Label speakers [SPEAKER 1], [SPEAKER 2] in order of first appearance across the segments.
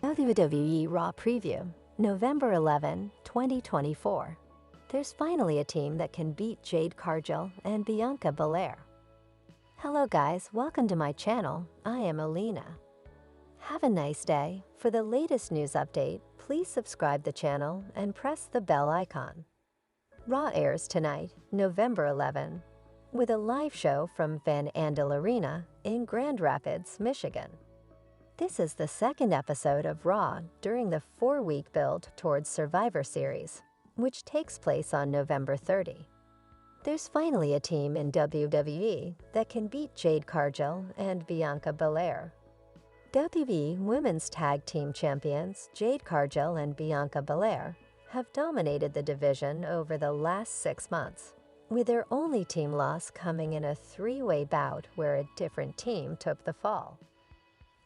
[SPEAKER 1] WWE Raw Preview, November 11, 2024. There's finally a team that can beat Jade Cargill and Bianca Belair. Hello guys, welcome to my channel. I am Alina. Have a nice day. For the latest news update, please subscribe the channel and press the bell icon. Raw airs tonight, November 11, with a live show from Andel Arena in Grand Rapids, Michigan. This is the second episode of Raw during the 4-week build towards Survivor Series, which takes place on November 30. There's finally a team in WWE that can beat Jade Cargill and Bianca Belair. WWE Women's Tag Team Champions Jade Cargill and Bianca Belair have dominated the division over the last 6 months, with their only team loss coming in a 3-way bout where a different team took the fall.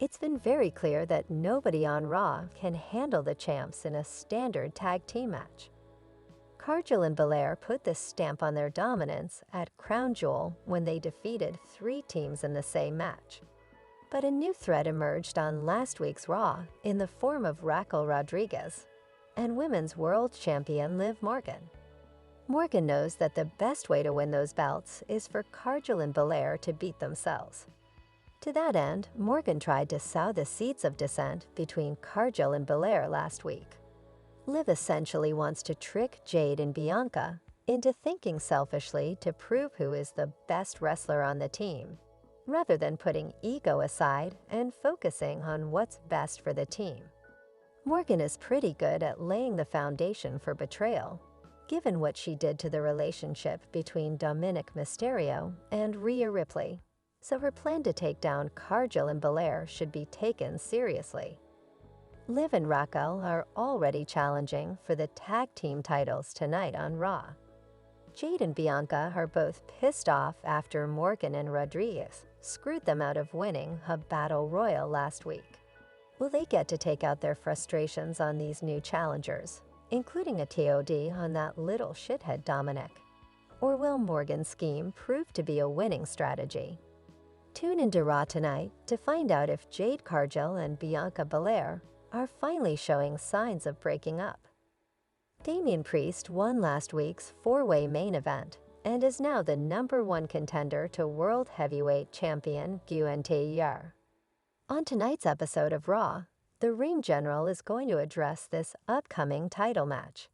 [SPEAKER 1] It's been very clear that nobody on Raw can handle the champs in a standard tag team match. Cargill and Belair put this stamp on their dominance at Crown Jewel when they defeated 3 teams in the same match. But a new threat emerged on last week's Raw in the form of Raquel Rodriguez and Women's World Champion Liv Morgan. Morgan knows that the best way to win those belts is for Cargill and Belair to beat themselves. To that end, Morgan tried to sow the seeds of dissent between Cargill and Belair last week. Liv essentially wants to trick Jade and Bianca into thinking selfishly to prove who is the best wrestler on the team, rather than putting ego aside and focusing on what's best for the team. Morgan is pretty good at laying the foundation for betrayal, given what she did to the relationship between Dominic Mysterio and Rhea Ripley, so her plan to take down Cargill and Belair should be taken seriously. Liv and Raquel are already challenging for the tag team titles tonight on Raw. Jade and Bianca are both pissed off after Morgan and Rodriguez screwed them out of winning a battle royal last week. Will they get to take out their frustrations on these new challengers, including a TOD on that little shithead Dominic? Or will Morgan's scheme prove to be a winning strategy? Tune into Raw tonight to find out if Jade Cargill and Bianca Belair are finally showing signs of breaking up. Damian Priest won last week's 4-way main event and is now the #1 contender to World Heavyweight Champion Gunther. On tonight's episode of Raw, the Ring General is going to address this upcoming title match.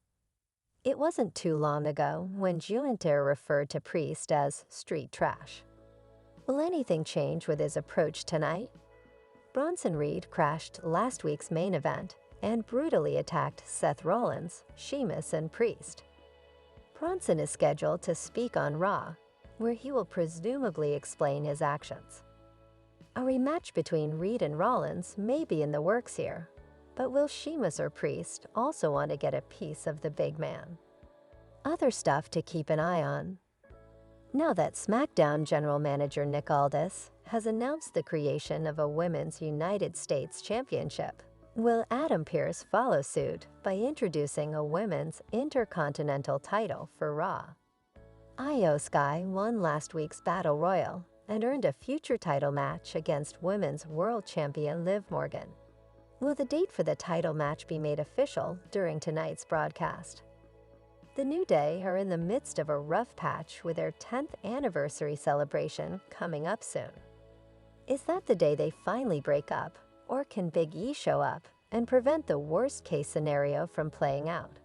[SPEAKER 1] It wasn't too long ago when Gunther referred to Priest as street trash. Will anything change with his approach tonight? Bronson Reed crashed last week's main event and brutally attacked Seth Rollins, Sheamus, and Priest. Bronson is scheduled to speak on Raw, where he will presumably explain his actions. A rematch between Reed and Rollins may be in the works here, but will Sheamus or Priest also want to get a piece of the big man? Other stuff to keep an eye on. Now that SmackDown General Manager Nick Aldis has announced the creation of a Women's United States Championship, will Adam Pearce follow suit by introducing a Women's Intercontinental title for Raw? Io Sky won last week's Battle Royal and earned a future title match against Women's World Champion Liv Morgan. Will the date for the title match be made official during tonight's broadcast? The New Day are in the midst of a rough patch with their 10th anniversary celebration coming up soon. Is that the day they finally break up, or can Big E show up and prevent the worst-case scenario from playing out?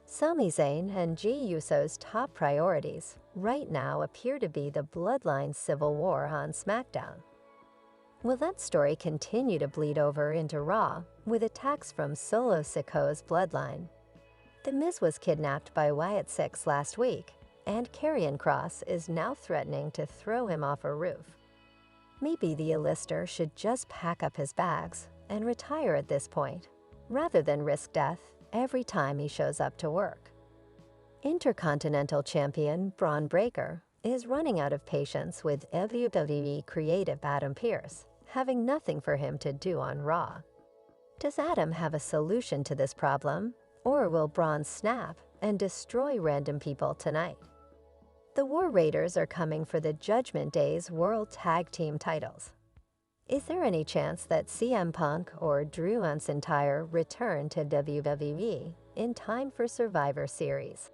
[SPEAKER 1] Sami Zayn and Jey Uso's top priorities right now appear to be the Bloodline Civil War on SmackDown. Will that story continue to bleed over into Raw with attacks from Solo Sikoa's Bloodline? The Miz was kidnapped by Wyatt Six last week, and Karrion Kross is now threatening to throw him off a roof. Maybe the A-lister should just pack up his bags and retire at this point, rather than risk death every time he shows up to work. Intercontinental Champion Braun Breaker is running out of patience with WWE creative Adam Pearce, having nothing for him to do on Raw. Does Adam have a solution to this problem, or will Braun snap and destroy random people tonight? The War Raiders are coming for the Judgment Day's World Tag Team titles. Is there any chance that CM Punk or Drew McIntyre return to WWE in time for Survivor Series?